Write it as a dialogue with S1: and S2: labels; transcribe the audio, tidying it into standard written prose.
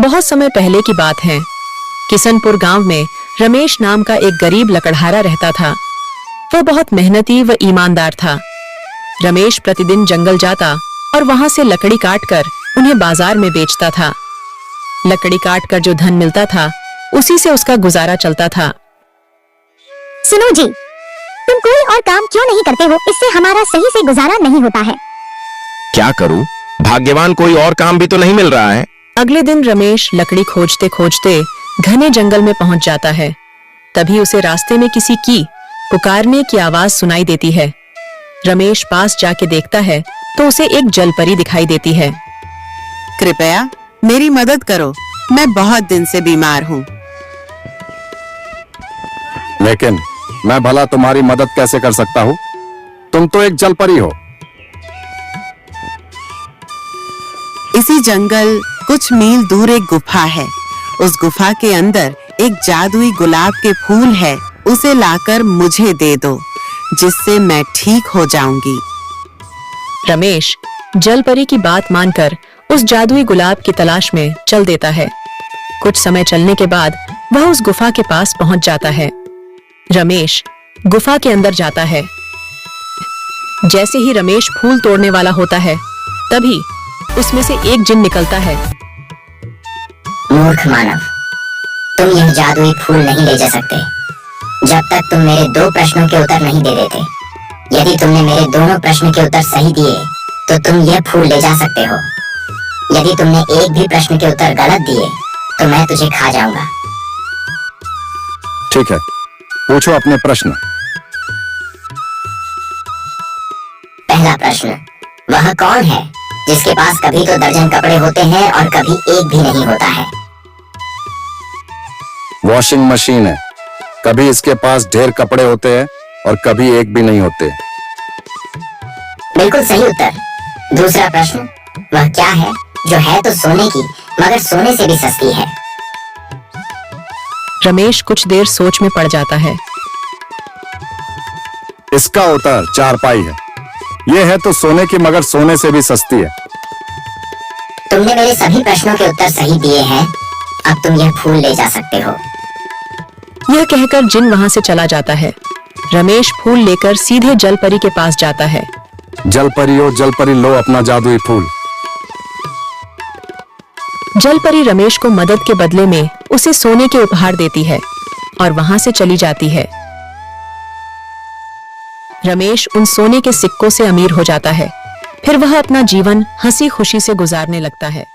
S1: बहुत समय पहले की बात है। किशनपुर गांव में रमेश नाम का एक गरीब लकड़हारा रहता था। वह बहुत मेहनती व ईमानदार था। रमेश प्रतिदिन जंगल जाता और वहां से लकड़ी काटकर उन्हें बाजार में बेचता था। लकड़ी काटकर जो धन मिलता था उसी से उसका गुजारा चलता था।
S2: सुनो जी, तुम कोई और काम क्यों नहीं करते हो? इससे हमारा सही से गुजारा नहीं होता है।
S3: क्या करूं? भाग्यवान कोई और काम भी तो नहीं मिल रहा है।
S1: अगले दिन रमेश लकड़ी खोजते खोजते घने जंगल में पहुंच जाता है। तभी उसे रास्ते में किसी की पुकारने की आवाज सुनाई देती है। रमेश पास जाके देखता है तो उसे एक जलपरी दिखाई देती है।
S4: कृपया मेरी मदद करो, मैं बहुत दिन से बीमार हूँ।
S5: लेकिन मैं भला तुम्हारी मदद कैसे कर सकता हूँ? तुम तो एक जलपरी हो।
S4: इसी जंगल कुछ मील दूर एक गुफा है। उस गुफा के अंदर एक जादुई गुलाब के फूल है। उसे लाकर मुझे दे दो, जिससे मैं ठीक हो जाऊंगी।
S1: रमेश जलपरी की बात मानकर उस जादुई गुलाब की तलाश में चल देता है। कुछ समय चलने के बाद वह उस गुफा के पास पहुंच जाता है। रमेश गुफा के अंदर जाता है। जैसे ही रमेश फूल तोड़ने वाला होता है, तभी उसमें से एक जिन निकलता है।
S2: मूर्ख मानव, तुम यह जादुई फूल नहीं ले जा सकते जब तक तुम मेरे 2 प्रश्नों के उत्तर नहीं दे देते। यदि तुमने मेरे दोनों प्रश्न के उत्तर सही दिए तो तुम यह फूल ले जा सकते हो। यदि तुमने एक भी प्रश्न के उत्तर गलत दिए तो मैं तुझे खा जाऊंगा।
S5: ठीक है, पूछो अपने प्रश्न।
S2: पहला प्रश्न, वह कौन है जिसके पास कभी तो दर्जन कपड़े होते हैं और कभी एक भी नहीं होता है?
S5: वॉशिंग मशीन है। कभी इसके पास ढेर कपड़े होते हैं और कभी एक भी नहीं होते।
S2: बिल्कुल सही उत्तर। दूसरा प्रश्न, वह क्या है जो है तो सोने की मगर सोने से भी सस्ती है?
S1: रमेश कुछ देर सोच में पड़ जाता है।
S5: इसका उत्तर चारपाई है। यह है तो सोने की मगर सोने से भी सस्ती है।
S2: तुमने मेरे सभी प्रश्नों के उत्तर सही दिए हैं। अब तुम यह फूल ले जा सकते हो।
S1: यह कहकर जिन वहां से चला जाता है। रमेश फूल लेकर सीधे जलपरी के पास जाता है।
S5: जलपरी ओ जलपरी, लो अपना जादुई फूल।
S1: जलपरी रमेश को मदद के बदले में उसे सोने के उपहार देती है और वहां से चली जाती है। रमेश उन सोने के सिक्कों से अमीर हो जाता है। फिर वह अपना जीवन हंसी खुशी से गुजारने लगता है।